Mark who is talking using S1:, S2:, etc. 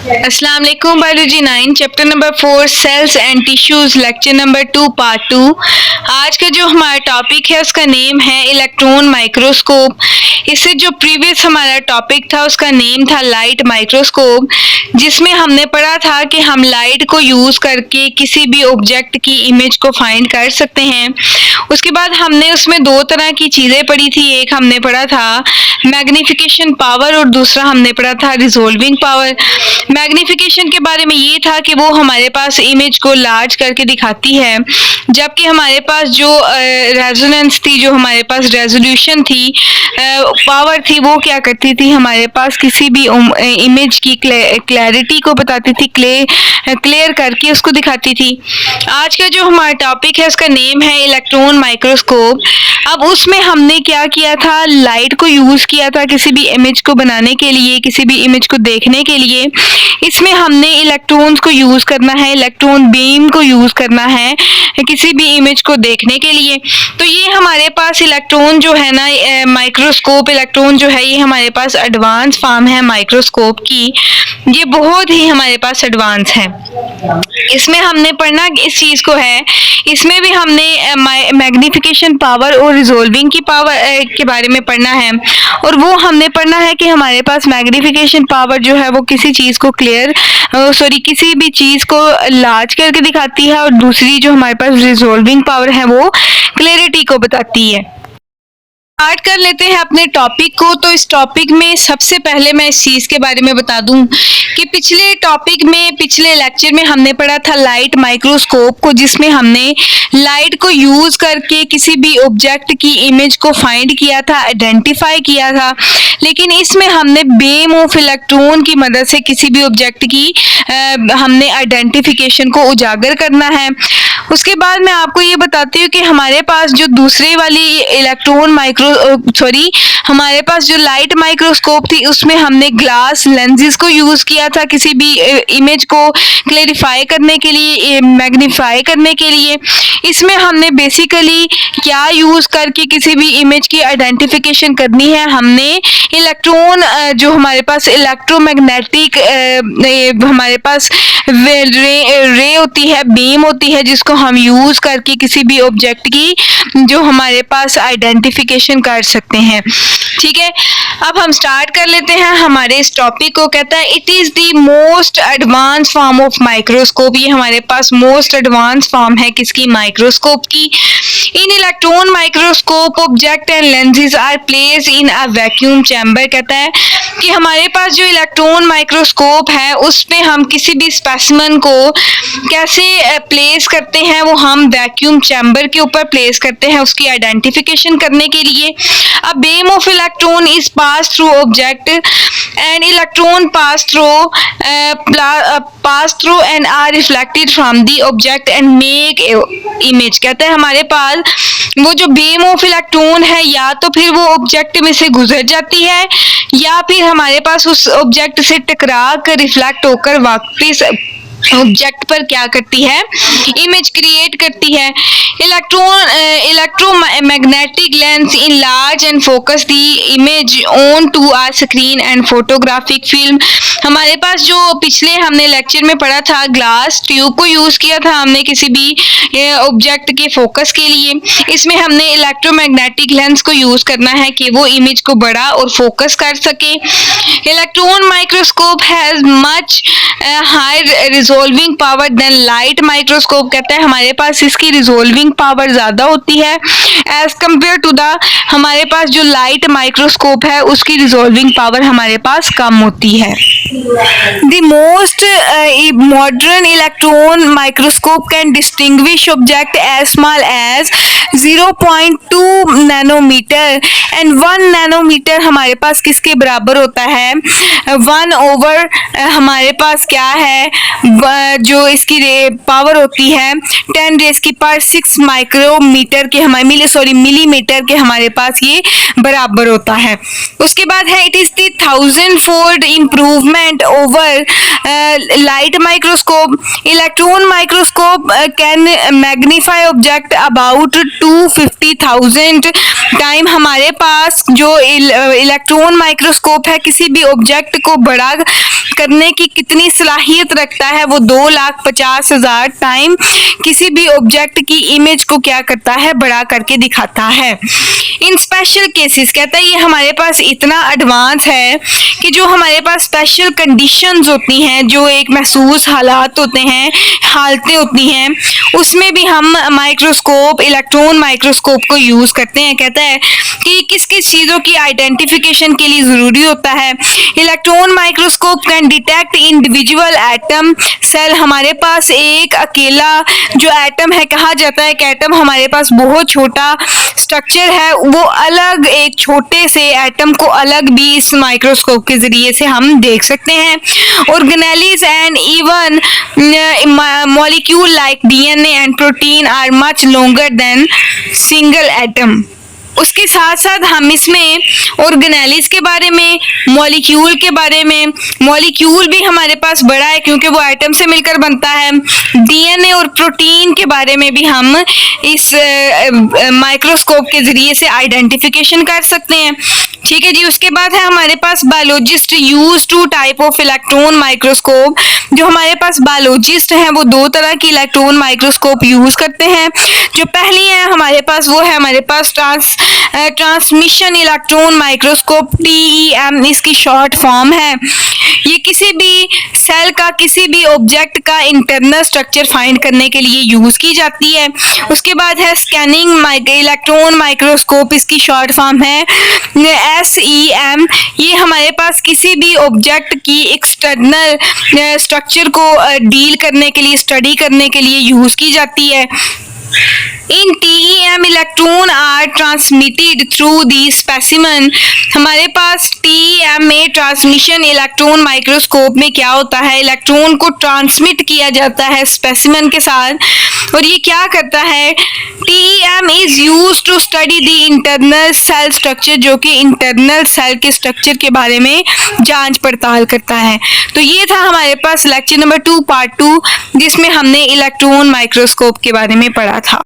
S1: अस्सलाम वालेकुम। Biology 9 chapter number 4 cells and tissues lecture number 2 part 2। आज का जो हमारा टॉपिक है उसका नेम है इलेक्ट्रॉन माइक्रोस्कोप। इससे जो प्रीवियस हमारा टॉपिक था उसका नेम था लाइट माइक्रोस्कोप, जिसमें हमने पढ़ा था कि हम लाइट को यूज़ करके किसी भी ऑब्जेक्ट की इमेज को फाइंड कर सकते हैं। उसके बाद हमने उसमें दो तरह की चीज़ें पढ़ी थी। एक हमने पढ़ा था मैग्नीफिकेशन पावर और दूसरा हमने पढ़ा था रिजोल्विंग पावर। मैग्नीफिकेशन के बारे में ये था कि वो हमारे पास इमेज को लार्ज करके दिखाती है, जबकि हमारे पास जो रेजोनेंस थी, जो हमारे पास रेजोल्यूशन थी, पावर थी, वो क्या करती थी, हमारे पास किसी भी इमेज की क्लैरिटी को बताती थी, क्लियर करके उसको दिखाती थी। आज का जो हमारा टॉपिक है उसका नेम है इलेक्ट्रॉन माइक्रोस्कोप। अब उसमें हमने क्या किया था, लाइट को यूज़ किया था किसी भी इमेज को बनाने के लिए, किसी भी इमेज को देखने के लिए। इसमें हमने इलेक्ट्रॉन्स को यूज़ करना है, इलेक्ट्रॉन बीम को यूज़ करना है किसी भी इमेज को देखने के लिए। तो ये हमारे पास इलेक्ट्रॉन जो है ना, माइक्रोस्कोप इलेक्ट्रॉन जो है, ये हमारे पास एडवांस फॉर्म है माइक्रोस्कोप की। ये बहुत ही हमारे पास एडवांस है। इसमें हमने पढ़ना इस चीज़ को है, इसमें भी हमने मैग्नीफिकेशन पावर और रिजोल्विंग की पावर के बारे में पढ़ना है। और वो हमने पढ़ना है कि हमारे पास मैग्नीफिकेशन पावर जो है वो किसी चीज़ को किसी भी चीज़ को लार्ज करके दिखाती है, और दूसरी जो हमारे पास रिजोल्विंग पावर है वो क्लैरिटी को बताती है। स्टार्ट कर लेते हैं अपने टॉपिक को। तो इस टॉपिक में सबसे पहले मैं इस चीज़ के बारे में बता दूं कि पिछले लेक्चर में हमने पढ़ा था लाइट माइक्रोस्कोप को, जिसमें हमने लाइट को यूज़ करके किसी भी ऑब्जेक्ट की इमेज को फाइंड किया था, आइडेंटिफाई किया था। लेकिन इसमें हमने बीम ऑफ इलेक्ट्रॉन की मदद से किसी भी ऑब्जेक्ट की हमने आइडेंटिफिकेशन को उजागर करना है। उसके बाद मैं आपको ये बताती हूँ कि हमारे पास जो दूसरी वाली हमारे पास जो लाइट माइक्रोस्कोप थी, उसमें हमने ग्लास लेंसेज को यूज़ किया था किसी भी इमेज को क्लैरिफाई करने के लिए, मैग्नीफाई करने के लिए। इसमें हमने बेसिकली क्या यूज़ करके किसी भी इमेज की आइडेंटिफिकेशन करनी है, हमने इलेक्ट्रॉन जो हमारे पास इलेक्ट्रोमैग्नेटिक हमारे पास रे होती है, बीम होती है, जिसको हम यूज़ करके किसी भी ऑब्जेक्ट की जो हमारे पास आइडेंटिफिकेशन कर सकते हैं। ठीक है, अब हम स्टार्ट कर लेते हैं हमारे इस टॉपिक को। कहता है it is the most advance form of microscope. ये हमारे पास मोस्ट एडवांस फॉर्म है किसकी, माइक्रोस्कोप की। In electron microscope object and lenses are placed in a vacuum chamber. कहता है कि हमारे पास जो इलेक्ट्रॉन माइक्रोस्कोप है उसमें हम किसी भी स्पेसिमेन को कैसे प्लेस करते हैं, वो हम वैक्यूम चैम्बर के ऊपर प्लेस करते हैं उसकी आइडेंटिफिकेशन करने के लिए। A beam of electron is pass through object and electron pass through and are reflected from the object and make image. कहते हैं हमारे पास वो जो बीम ऑफ इलेक्ट्रॉन है, या तो फिर वो ऑब्जेक्ट में से गुजर जाती है, या फिर हमारे पास उस ऑब्जेक्ट से टकरा कर रिफ्लेक्ट होकर वापस ऑब्जेक्ट पर क्या करती है, इमेज क्रिएट करती है। Electromagnetic lens enlarge and focus the image onto our screen and photographic film. हमारे पास जो पिछले हमने लेक्चर में पढ़ा था, ग्लास ट्यूब को यूज़ किया था हमने किसी भी ऑब्जेक्ट के फोकस के लिए। इसमें हमने इलेक्ट्रोमैग्नेटिक लेंस को यूज़ करना है कि वो इमेज को बड़ा और फोकस कर सके। Electron microscope has much higher resolving power than light microscope. कहता है हमारे पास इसकी रिजोल्विंग पावर ज़्यादा होती है एज कम्पेयर टू द हमारे पास जो लाइट माइक्रोस्कोप है उसकी रिजोल्विंग पावर हमारे पास कम होती है। The most modern electron microscope can distinguish object as small as 0.2 nanometre and 1 nanometre हमारे पास किसके बराबर होता है, 1 ओवर हमारे पास क्या है, जो इसकी पावर होती है 10 रेज़ की पावर 6 माइक्रोमीटर के मिलीमीटर के हमारे पास ये बराबर होता है। उसके बाद है it is the 1000-fold improvement over light microscope. Electron microscope can magnify object about 250,000 time. हमारे पास जो इलेक्ट्रॉन माइक्रोस्कोप है किसी भी ऑब्जेक्ट को बड़ा करने की कितनी सलाहियत रखता है, वो 2,50,000 टाइम किसी भी ऑब्जेक्ट की इमेज को क्या करता है, बड़ा करके दिखाता है. इन स्पेशल केसेस, कहता है ये हमारे पास इतना एडवांस है कि जो हमारे पास स्पेशल कंडीशंस होती हैं, जो एक महसूस हालात होते हैं, हालतें होती हैं, उसमें भी हम माइक्रोस्कोप, इलेक्ट्रॉन माइक्रोस्कोप को यूज करते हैं. कहता है कि किस किस चीजों की आइडेंटिफिकेशन के लिए जरूरी होता है. Electron microscope can detect individual atom cell. हमारे पास एक अकेला जो एटम है, कहा जाता है कि एटम हमारे पास बहुत छोटा स्ट्रक्चर है, वो अलग एक छोटे से एटम को अलग भी इस माइक्रोस्कोप के जरिए से हम देख सकते हैं. Organelles and even molecule like DNA and protein are much longer than single atom. उसके साथ साथ हम इसमें ऑर्गेनेलिस के बारे में, मॉलिक्यूल के बारे में, मॉलिक्यूल भी हमारे पास बड़ा है क्योंकि वो एटम से मिलकर बनता है. डीएनए और प्रोटीन के बारे में भी हम इस माइक्रोस्कोप के जरिए से आइडेंटिफिकेशन कर सकते हैं. ठीक है जी. उसके बाद है हमारे पास biologist use two type of electron microscope. जो हमारे पास बायोलॉजिस्ट हैं वो दो तरह की इलेक्ट्रॉन माइक्रोस्कोप यूज करते हैं. जो पहली है हमारे पास, वो है हमारे पास ट्रांसमिशन इलेक्ट्रॉन माइक्रोस्कोप, TEM इसकी शॉर्ट फॉर्म है. ये किसी भी सेल का, किसी भी ऑब्जेक्ट का इंटरनल स्ट्रक्चर फाइंड करने के लिए यूज की जाती है. उसके बाद है स्कैनिंग इलेक्ट्रॉन माइक्रोस्कोप, इसकी शॉर्ट फॉर्म है SEM. ये हमारे पास किसी भी ऑब्जेक्ट की एक्सटर्नल स्ट्रक्चर को डील करने के लिए, स्टडी करने के लिए यूज की जाती है. In TEM electron are transmitted through the specimen. हमारे पास TEM में ट्रांसमिशन इलेक्ट्रॉन माइक्रोस्कोप में क्या होता है, इलेक्ट्रॉन को ट्रांसमिट किया जाता है स्पेसिमन के साथ. और ये क्या करता है, TEM is use to study the internal cell structure, जो कि इंटरनल सेल के स्ट्रक्चर के बारे में जांच पड़ताल करता है. तो ये था हमारे पास लेक्चर नंबर 2 पार्ट 2, जिसमें हमने इलेक्ट्रॉन माइक्रोस्कोप के बारे में पढ़ा था.